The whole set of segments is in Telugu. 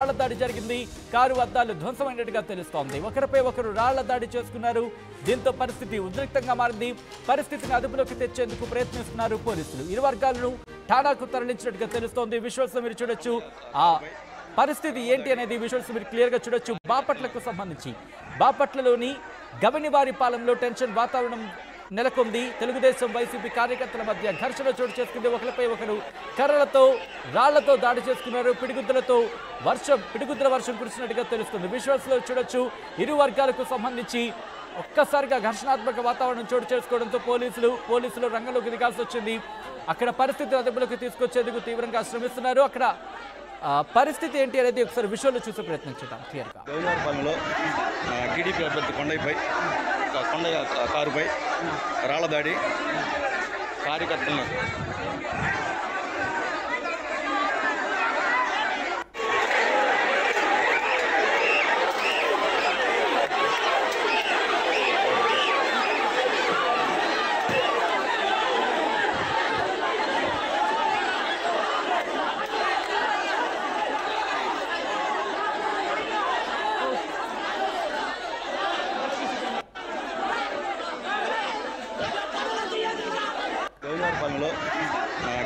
రాళ్ల దాడి జరిగింది. కారు అద్దాలు ధ్వంసమైనట్టుగా తెలుస్తోంది. ఒకరిపై ఒకరు రాళ్ల దాడి చేసుకున్నారు. దీంతో పరిస్థితి ఉద్రిక్తంగా మారింది. పరిస్థితిని అదుపులోకి తెచ్చేందుకు ప్రయత్నిస్తున్నారు పోలీసులు. ఇరు వర్గాలను ఠాణాకు తరలించినట్టుగా తెలుస్తోంది. విజువల్స్ మీరు చూడొచ్చు. ఆ పరిస్థితి ఏంటి అనేది విజువల్స్ మీరు క్లియర్ గా చూడొచ్చు. బాపట్లకు సంబంధించి బాపట్లలోని గవనివారిపాలెంలో టెన్షన్ వాతావరణం నెలకొంది. తెలుగుదేశం వైసీపీ కార్యకర్తల మధ్య ఘర్షణ చోటు చేసుకుంది. ఒకరిపై ఒకరు కర్రలతో రాళ్లతో దాడి చేసుకున్నారు. పిడిగుద్దుల వర్షం కురిసినట్టుగా తెలుస్తుంది. విజువల్స్ లో చూడొచ్చు. ఇరు వర్గాలకు సంబంధించి ఒక్కసారిగా ఘర్షణాత్మక వాతావరణం చోటు చేసుకోవడంతో పోలీసులు రంగంలోకి దిగాల్సి వచ్చింది. అక్కడ పరిస్థితి అదుపులోకి తీసుకొచ్చేందుకు తీవ్రంగా శ్రమిస్తున్నారు. అక్కడ పరిస్థితి ఏంటి అనేది ఒకసారి విజువల్లో చూసే ప్రయత్నం చేద్దాం క్లియర్గా. గౌరవపాలెంలో టీడీపీ అభ్యర్థి కొండయ్య కారుపై రాళ్ల దాడి కార్యకర్తలను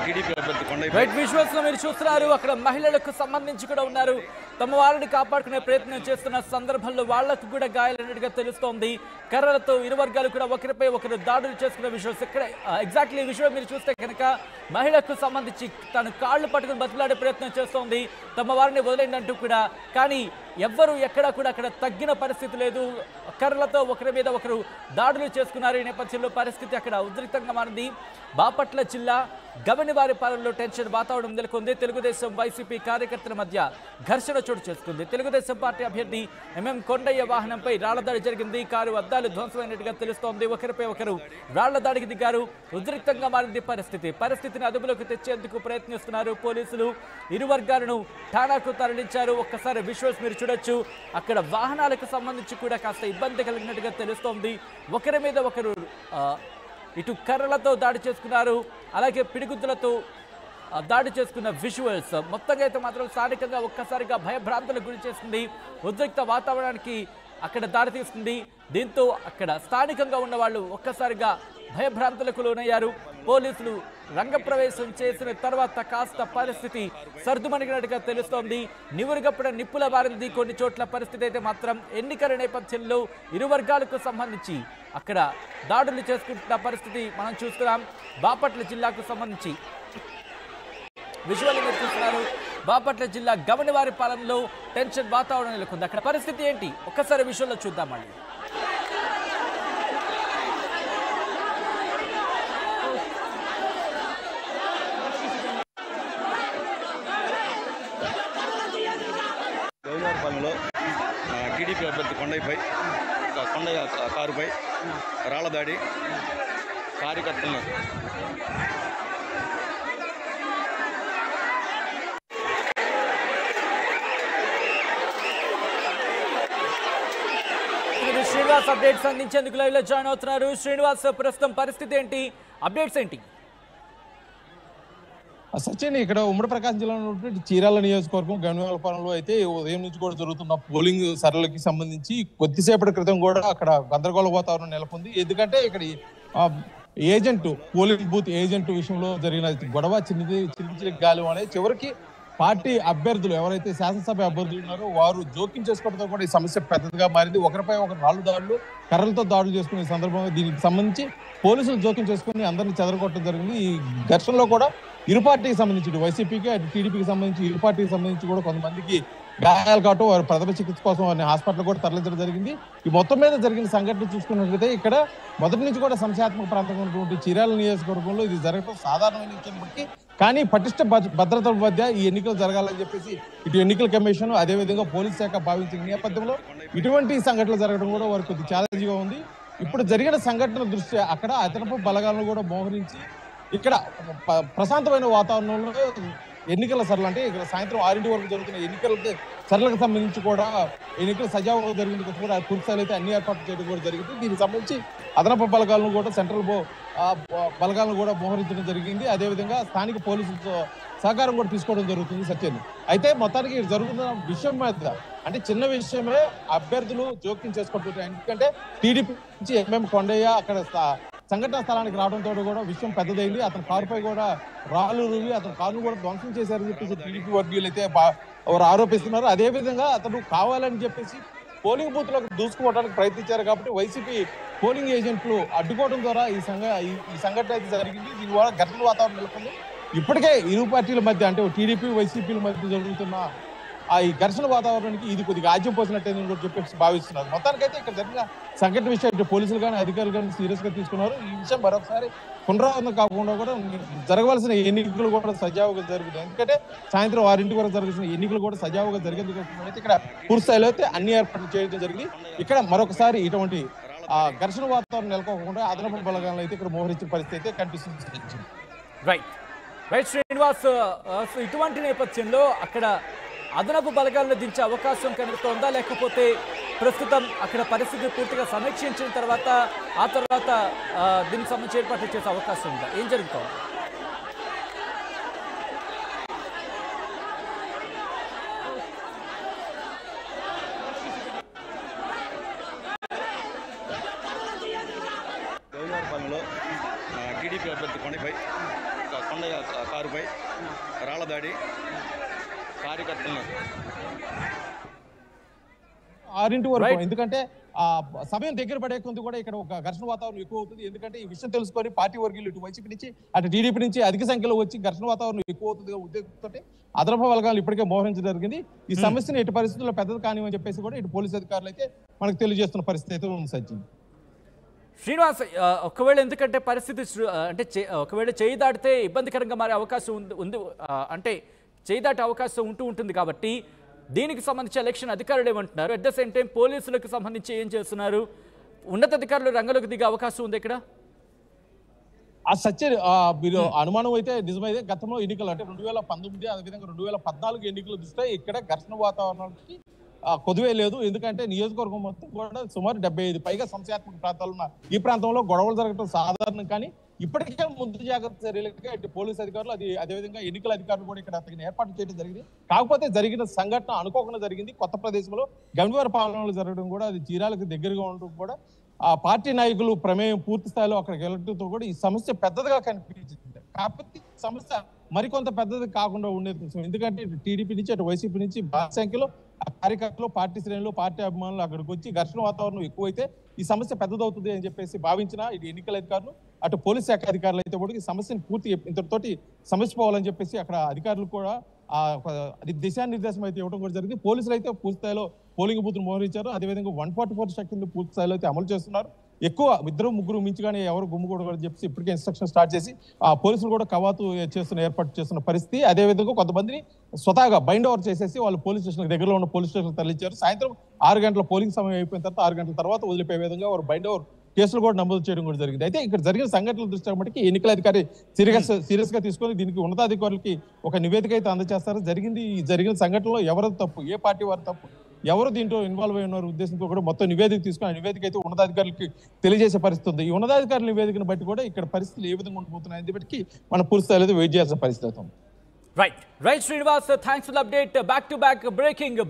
టీడీపీ అభ్యర్థి కొండయ్య విజువల్స్ లో మీరు చూస్తున్నారు. అక్కడ మహిళలకు సంబంధించి కూడా ఉన్నారు. తమ వారిని కాపాడుకునే ప్రయత్నం చేస్తున్న సందర్భంలో వాళ్లకు కూడా గాయాలన్నట్టుగా తెలుస్తోంది. కర్రలతో ఇరు వర్గాలు కూడా ఒకరిపై ఒకరు దాడులు చేసుకున్న విజువల్స్ ఇక్కడ ఎగ్జాక్ట్లీ విజువల్ మీరు చూస్తే కనుక మహిళకు సంబంధించి తను కాళ్లు పట్టుకుని బతులాడే ప్రయత్నం చేస్తోంది. తమ వారిని వదిలేందంటూ కూడా, కానీ ఎవ్వరూ ఎక్కడా కూడా అక్కడ తగ్గిన పరిస్థితి లేదు. కర్రలతో ఒకరి మీద ఒకరు దాడులు చేసుకున్నారు. ఈ నేపథ్యంలో పరిస్థితి అక్కడ ఉద్రిక్తంగా మారింది. బాపట్ల జిల్లా గవనివారిపాలెంలో టెన్షన్ వాతావరణం నెలకొంది. తెలుగుదేశం వైసీపీ కార్యకర్తల మధ్య ఘర్షణ చోటు చేసుకుంది. తెలుగుదేశం పార్టీ అభ్యర్థి ఎంఎం కొండయ్య వాహనంపై రాళ్ల దాడి జరిగింది. కారు అద్దాలు ధ్వంసమైనట్టుగా తెలుస్తోంది. ఒకరిపై ఒకరు రాళ్ల దాడికి దిగారు. ఉద్రిక్తంగా మారింది పరిస్థితిని అదుపులోకి తెచ్చేందుకు ప్రయత్నిస్తున్నారు పోలీసులు. ఇరు వర్గాలను ఠాణాకు తరలించారు. ఒక్కసారి విజువల్స్ మీరు చూడొచ్చు. అక్కడ వాహనాలకు సంబంధించి కూడా కాస్త ఇబ్బంది కలిగినట్టుగా తెలుస్తోంది. ఒకరి మీద ఒకరు ఇటు కర్రలతో దాడి చేసుకున్నారు, అలాగే పిడిగుద్దులతో దాడి చేసుకున్న విజువల్స్ మొత్తంగా అయితే మాత్రం స్థానికంగా ఒక్కసారిగా భయభ్రాంతులకు గురి చేస్తుంది. ఉద్రిక్త వాతావరణానికి అక్కడ దాడి తీస్తుంది. దీంతో అక్కడ స్థానికంగా ఉన్న వాళ్ళు ఒక్కసారిగా భయభ్రాంతులకు లోనయ్యారు. పోలీసులు రంగప్రవేశం చేసిన తర్వాత కాస్త పరిస్థితి సర్దుమణిగినట్టుగా తెలుస్తోంది. నివురుగప్పుడ నిప్పుల బారింది కొన్ని చోట్ల పరిస్థితి అయితే మాత్రం. ఎన్నికల నేపథ్యంలో ఇరు వర్గాలకు సంబంధించి అక్కడ దాడులు చేసుకుంటున్న పరిస్థితి మనం చూస్తున్నాం. బాపట్ల జిల్లాకు సంబంధించి విజువల్ మీరు చూస్తున్నారు. బాపట్ల జిల్లా గవనివారిపాలెంలో టెన్షన్ వాతావరణం నెలకొంది. అక్కడ పరిస్థితి ఏంటి ఒక్కసారి విజువల్లో చూద్దాం. మళ్ళీ గౌరవపాలెంలో టీడీపీ అభ్యర్థి కొండయ్య కారుపై రాళ్ల దాడి కార్యకర్తలను శ్రీనివాస్ అప్డేట్స్ అందించేందుకు లైవ్ లో జాయిన్ అవుతున్నారు. శ్రీనివాస్, ప్రస్తుతం పరిస్థితి ఏంటి, అప్డేట్స్ ఏంటి? సచిన్, ఇక్కడ ఉమ్మడి ప్రకాశం జిల్లాలో ఉన్నటువంటి చీరాల నియోజకవర్గం గవనివారిపాలెంలో అయితే ఉదయం నుంచి కూడా జరుగుతున్న పోలింగ్ సరళకి సంబంధించి కొద్దిసేపటి క్రితం కూడా అక్కడ గందరగోళ వాతావరణం నెలకొంది. ఎందుకంటే ఇక్కడ పోలింగ్ బూత్ ఏజెంట్ విషయంలో జరిగిన గొడవ చిన్న గాలి అనేది చివరికి పార్టీ అభ్యర్థులు ఎవరైతే శాసనసభ అభ్యర్థులు ఉన్నారో వారు జోక్యం చేసుకోవడంతో కూడా ఈ సమస్య పెద్దదిగా మారింది. ఒకరిపై ఒకరు రాళ్ళు దాడులు కర్రలతో దాడులు చేసుకునే సందర్భంగా దీనికి సంబంధించి పోలీసులు జోక్యం చేసుకుని అందరినీ చెదరగొట్టడం జరిగింది. ఈ ఘర్షణలో కూడా ఇరు పార్టీకి సంబంధించి వైసీపీకి అటు టీడీపీకి సంబంధించి ఇరు పార్టీకి సంబంధించి కూడా కొంతమందికి గాయాలు కావటం, వారు ప్రథమ చికిత్స కోసం వారిని హాస్పిటల్ కూడా తరలించడం జరిగింది. ఈ మొత్తం మీద జరిగిన సంఘటన చూసుకున్నట్లయితే ఇక్కడ మొదటి నుంచి కూడా సంశయాత్మక ప్రాంతంగా ఉన్నటువంటి చీరాల నియోజకవర్గంలో ఇది జరగడం సాధారణమైన విషయాన్ని కానీ పటిష్ట భద్రతల మధ్య ఈ ఎన్నికలు జరగాలని చెప్పేసి ఇటు ఎన్నికల కమిషన్ అదేవిధంగా పోలీస్ శాఖ భావించిన నేపథ్యంలో ఇటువంటి సంఘటనలు జరగడం కూడా వారికి కొద్ది ఛాలెంజ్గా ఉంది. ఇప్పుడు జరిగిన సంఘటన దృష్ట్యా అక్కడ అదనపు బలగాలను కూడా మోహరించి ఇక్కడ ప్రశాంతమైన వాతావరణంలో ఎన్నికల సరళ అంటే ఇక్కడ సాయంత్రం 6 వరకు జరుగుతున్న ఎన్నికల సరళకు సంబంధించి కూడా ఎన్నికలు సజావుగా జరిగింది కూడా పూర్తి స్థాయిలో అయితే అన్ని ఏర్పాట్లు చేయడం కూడా జరిగింది. దీనికి సంబంధించి అదనపు బలగాలను కూడా సెంట్రల్ బలగాలను కూడా మోహరించడం జరిగింది. అదేవిధంగా స్థానిక పోలీసులతో సహకారం కూడా తీసుకోవడం జరుగుతుంది సత్యం. అయితే మొత్తానికి జరుగుతున్న విషయం మీద అంటే చిన్న విషయమే అభ్యర్థులు జోక్యం చేసుకుంటున్నారు. ఎందుకంటే టీడీపీ నుంచి ఎంఎం కొండయ్య అక్కడ సంఘటనా స్థలానికి రావడంతో కూడా విషయం పెద్దదైంది. అతని కారుపై కూడా రాళ్ళు రువి అతని కారును కూడా ధ్వంసం చేశారని చెప్పేసి టీడీపీ వర్గీయులు అయితే వారు ఆరోపిస్తున్నారు. అదేవిధంగా అతను కావాలని చెప్పేసి పోలింగ్ బూత్ లోకి దూసుకోవడానికి ప్రయత్నించారు కాబట్టి వైసీపీ పోలింగ్ ఏజెంట్లు అడ్డుకోవడం ద్వారా ఈ సంఘటన అయితే జరిగింది. దీని వల్ల ఘర్షణ వాతావరణం నెలకొంది. ఇప్పటికే ఇరు పార్టీల మధ్య అంటే టీడీపీ వైసీపీల మధ్య జరుగుతున్న ఈ ఘర్షణ వాతావరణానికి ఇది కొద్దిగా ఆజ్యం పోసినట్టేదని కూడా చెప్పేసి భావిస్తున్నారు. మొత్తానికైతే ఇక్కడ జరిగిన సంఘటన విషయం పోలీసులు కానీ అధికారులు కానీ సీరియస్ గా తీసుకున్నారు. ఈ విషయం మరొకసారి పునరావృతం కాకుండా కూడా జరగవలసిన ఎన్నికలు కూడా సజావుగా జరుగుతాయి. ఎందుకంటే సాయంత్రం 6 వరకు జరగాల్సిన ఎన్నికలు కూడా సజావుగా జరిగేందుకు అయితే ఇక్కడ పూర్తి స్థాయిలో అయితే అన్ని ఏర్పాట్లు చేయడం జరిగింది. ఇక్కడ మరొకసారి ఇటువంటి ఘర్షణ వాతావరణం నెలకొకుండా అదనపు బలగాలను అయితే ఇక్కడ మోహరించిన పరిస్థితి అయితే కనిపిస్తుంది. రైట్ శ్రీనివాస్, ఇటువంటి నేపథ్యంలో అక్కడ అదనపు బలగాలను దించే అవకాశం కనుగొందా, లేకపోతే ప్రస్తుతం అక్కడ పరిస్థితి పూర్తిగా సమీక్షించిన తర్వాత ఆ తర్వాత దీనికి సంబంధించి ఏర్పాట్లు చేసే అవకాశం ఉందా? ఏం జరుగుతోంది? గౌరవపాలెంలో టీడీపీ అభ్యర్థి కొండయ్య కారుపై రాళ్ల దాడి కార్యకర్తలను 6 వరకు ఎందుకంటే సమయం దగ్గర పడే కొంత కూడా ఇక్కడ ఒక ఘర్షణ వాతావరణం ఎక్కువ అవుతుంది. ఎందుకంటే ఈ విషయం తెలుసుకొని పార్టీ వర్గీయులు ఇటు వైసీపీ నుంచి అటు టీడీపీ నుంచి అధిక సంఖ్యలో వచ్చి ఘర్షణ వాతావరణం ఎక్కువ అవుతుంది ఉద్దేశంతో అదనపు బలగాలు ఇప్పటికే మోహరించడం జరిగింది. ఈ సమస్యను ఎటు పరిస్థితుల్లో పెద్దది కానివని చెప్పేసి కూడా ఇటు పోలీసు అధికారులు అయితే మనకు తెలియజేస్తున్న పరిస్థితి అయితే ఉంది సజ్జన్. శ్రీనివాస్, ఒకవేళ ఎందుకంటే పరిస్థితి అంటే ఒకవేళ చేయి దాటితే ఇబ్బందికరంగా మారే అవకాశం ఉంది, అంటే చేయి దాటే అవకాశం ఉంటుంది కాబట్టి దీనికి సంబంధించి ఎలక్షన్ అధికారులు ఏమంటున్నారు? అట్ ద సేమ్ టైం పోలీసులకు సంబంధించి ఏం చేస్తున్నారు? ఉన్నతాధికారులు రంగంలోకి దిగే అవకాశం ఉంది ఇక్కడ? ఆ సత్య మీరు అనుమానం అయితే నిజమైతే గతంలో ఎన్నికలు అంటే 2019 అదేవిధంగా 2014 ఎన్నికలు చూస్తే ఇక్కడ ఘర్షణ వాతావరణానికి కొదువే లేదు. ఎందుకంటే నియోజకవర్గం మొత్తం కూడా సుమారు 75 పైగా సంశయాత్మక ప్రాంతాలు ఉన్న ఈ ప్రాంతంలో గొడవలు జరగడం సాధారణం. కానీ ఇప్పటికే ముందు జాగ్రత్త చర్యలుగా పోలీసు అధికారులు అదేవిధంగా ఎన్నికల అధికారులు కూడా ఇక్కడ తగిన ఏర్పాటు చేయడం జరిగింది. కాకపోతే జరిగిన సంఘటన అనుకోకుండా జరిగింది. కొత్త ప్రదేశంలో గంభీర పాలనలు జరగడం కూడా అది చీరాలకు దగ్గరగా ఉండడం కూడా ఆ పార్టీ నాయకులు ప్రమేయం పూర్తి స్థాయిలో అక్కడికి వెళ్ళడంతో కూడా ఈ సమస్య పెద్దదిగా కనిపించింది. కాకపోతే సమస్య మరికొంత పెద్దది కాకుండా ఉండేది కోసం ఎందుకంటే టీడీపీ నుంచి అటు వైసీపీ నుంచి భారీ సంఖ్యలో కార్యకర్తలు పార్టీ శ్రేణులు పార్టీ అభిమానులు అక్కడికి వచ్చి ఘర్షణ వాతావరణం ఎక్కువైతే ఈ సమస్య పెద్దదవుతుంది అని చెప్పేసి భావించిన ఇటు ఎన్నికల అధికారులు అటు పోలీస్ శాఖ అధికారులు అయితే కూడా ఈ సమస్యను పూర్తి ఇంతటితోటి సమస్య పోవాలని చెప్పేసి అక్కడ అధికారులు కూడా దిశానిర్దేశం అయితే ఇవ్వడం కూడా జరిగింది. పోలీసులు అయితే పూర్తి స్థాయిలో పోలింగ్ బూత్ను మోహరించారు. అదేవిధంగా 144 సెక్షన్లు పూర్తి స్థాయిలో అయితే అమలు చేస్తున్నారు. ఎక్కువ 2-3 మించుగానే ఎవరు గుమ్ముకూడదని చెప్పి ఇప్పటికే ఇన్స్ట్రక్షన్ స్టార్ట్ చేసి పోలీసులు కూడా కవాతు ఏర్పాటు చేస్తున్న పరిస్థితి. అదేవిధంగా కొంతమందిని స్వతహాగా బైండ్ ఓవర్ చేసేసి వాళ్ళు పోలీస్ స్టేషన్ దగ్గరలో ఉన్న పోలీస్ స్టేషన్ తరలించారు. సాయంత్రం 6 గంటల పోలింగ్ సమయం అయిపోయిన తర్వాత 6 గంటల తర్వాత వదిలిపోయే విధంగా వారు బైండ్ ఓవర్ కేసులు కూడా నమోదు చేయడం కూడా జరిగింది. అయితే ఇక్కడ జరిగిన సంఘటనల దృష్ట్యా మటుకి ఎన్నికల అధికారి సీరియస్ గా తీసుకొని దీనికి ఉన్నతాధికారులకి ఒక నివేదిక అయితే అందజేస్తారు. జరిగిన సంఘటనలో ఎవరు తప్పు, ఏ పార్టీ వారు తప్పు, ఎవరు దీంట్లో ఇన్వాల్వ్ అయిన ఉద్దేశంతో కూడా మొత్తం నివేదిక తీసుకుని ఆ నివేదిక అయితే ఉన్నతాధికారులకి తెలియజేసే పరిస్థితి ఉంది. ఈ ఉన్నతాధికారుల నివేదికను బట్టి కూడా ఇక్కడ పరిస్థితులు ఏ విధంగా ఉండిపోతున్నాయని బట్టి మనం పూర్తి స్థాయిలో వెయిట్ చేయాల్సిన పరిస్థితి అవుతుంది. Right Srinivas, thanks for the update. Back to back breaking